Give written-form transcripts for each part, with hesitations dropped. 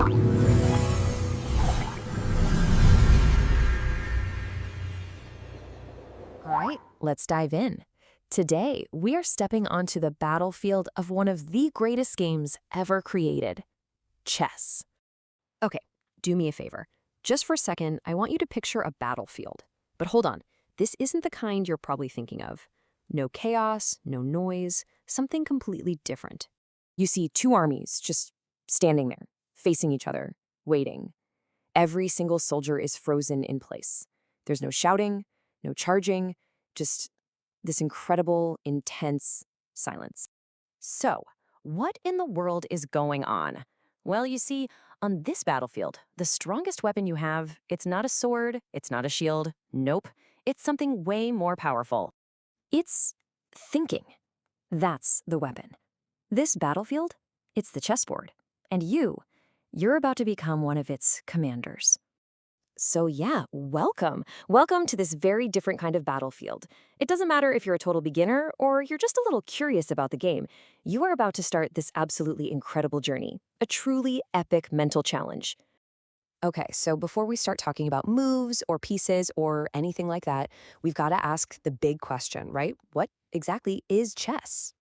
All right, let's dive in. Today, we are stepping onto the battlefield of one of the greatest games ever created, chess. Okay, do me a favor. Just for a second, I want you to picture a battlefield. But hold on, this isn't the kind you're probably thinking of. No chaos, no noise, something completely different. You see two armies just standing there, facing each other, waiting. Every single soldier is frozen in place. There's no shouting, no charging, just this incredible, intense silence. So, what in the world is going on? Well, you see, on this battlefield, the strongest weapon you have, it's not a sword, it's not a shield, nope, it's something way more powerful. It's thinking. That's the weapon. This battlefield, it's the chessboard. And you're about to become one of its commanders. So yeah, welcome. Welcome to this very different kind of battlefield. It doesn't matter if you're a total beginner or you're just a little curious about the game. You are about to start this absolutely incredible journey, a truly epic mental challenge. Okay, so before we start talking about moves or pieces or anything like that, we've got to ask the big question, right? What exactly is chess?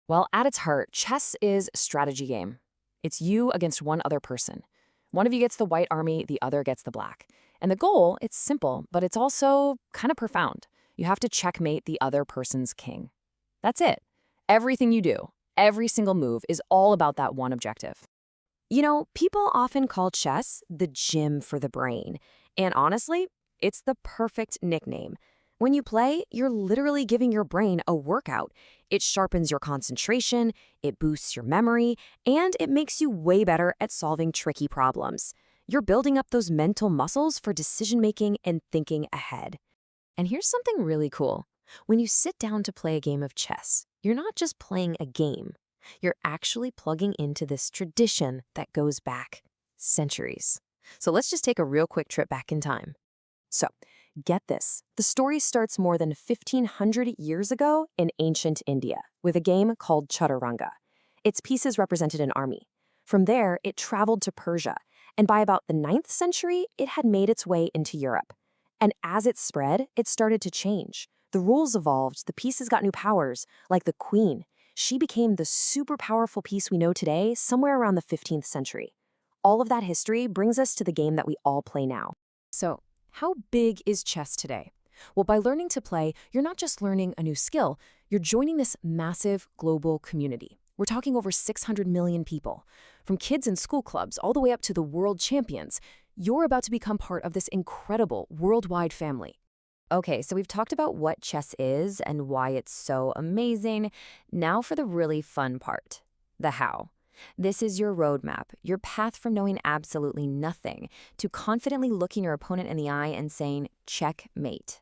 Well, at its heart, chess is a strategy game. It's you against one other person. One of you gets the white army, the other gets the black. And the goal, it's simple, but it's also kind of profound. You have to checkmate the other person's king. That's it. Everything you do, every single move is all about that one objective. You know, people often call chess the gym for the brain. And honestly, it's the perfect nickname. When you play, you're literally giving your brain a workout. It sharpens your concentration, it boosts your memory, and it makes you way better at solving tricky problems. You're building up those mental muscles for decision-making and thinking ahead. And here's something really cool. When you sit down to play a game of chess, you're not just playing a game. You're actually plugging into this tradition that goes back centuries. So let's just take a real quick trip back in time. So, get this. The story starts more than 1,500 years ago in ancient India with a game called Chaturanga. Its pieces represented an army. From there, it traveled to Persia, and by about the 9th century, it had made its way into Europe. And as it spread, it started to change. The rules evolved, the pieces got new powers, like the queen. She became the super powerful piece we know today somewhere around the 15th century. All of that history brings us to the game that we all play now. So, how big is chess today? Well, by learning to play, you're not just learning a new skill, you're joining this massive global community. We're talking over 600 million people. From kids in school clubs all the way up to the world champions, you're about to become part of this incredible worldwide family. Okay, so we've talked about what chess is and why it's so amazing. Now for the really fun part, the how. This is your roadmap, your path from knowing absolutely nothing to confidently looking your opponent in the eye and saying, checkmate.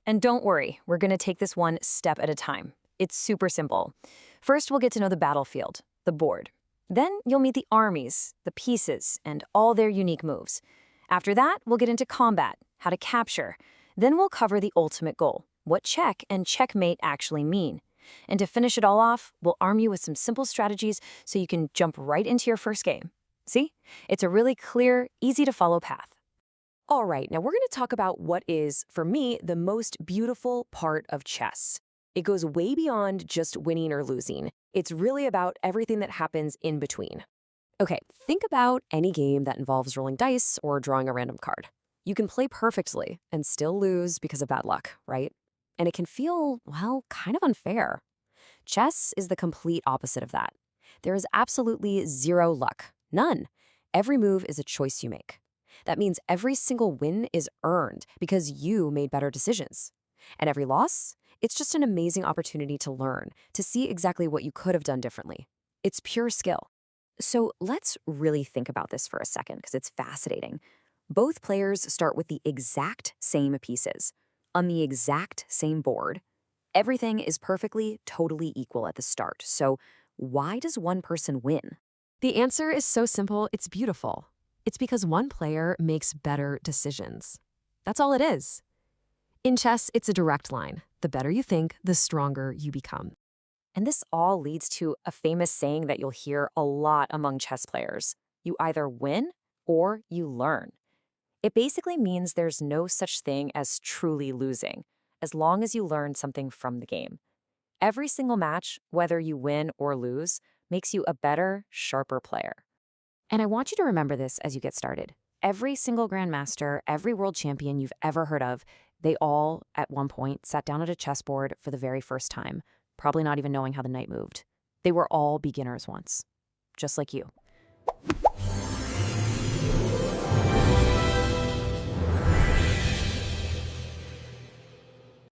And don't worry, we're going to take this one step at a time. It's super simple. First, we'll get to know the battlefield, the board. Then you'll meet the armies, the pieces, and all their unique moves. After that, we'll get into combat, how to capture. Then we'll cover the ultimate goal, what check and checkmate actually mean. And to finish it all off, we'll arm you with some simple strategies so you can jump right into your first game. See? It's a really clear, easy-to-follow path. All right, now we're going to talk about what is, for me, the most beautiful part of chess. It goes way beyond just winning or losing. It's really about everything that happens in between. Okay, think about any game that involves rolling dice or drawing a random card. You can play perfectly and still lose because of bad luck, right? And it can feel, well, kind of unfair. Chess is the complete opposite of that. There is absolutely zero luck, none. Every move is a choice you make. That means every single win is earned because you made better decisions. And every loss, it's just an amazing opportunity to learn, to see exactly what you could have done differently. It's pure skill. So let's really think about this for a second because it's fascinating. Both players start with the exact same pieces, on the exact same board. Everything is perfectly, totally equal at the start. So why does one person win? The answer is so simple, it's beautiful. It's because one player makes better decisions. That's all it is. In chess, it's a direct line. The better you think, the stronger you become. And this all leads to a famous saying that you'll hear a lot among chess players. You either win or you learn. It basically means there's no such thing as truly losing, as long as you learn something from the game. Every single match, whether you win or lose, makes you a better, sharper player. And I want you to remember this as you get started. Every single grandmaster, every world champion you've ever heard of, they all, at one point, sat down at a chessboard for the very first time, probably not even knowing how the knight moved. They were all beginners once, just like you.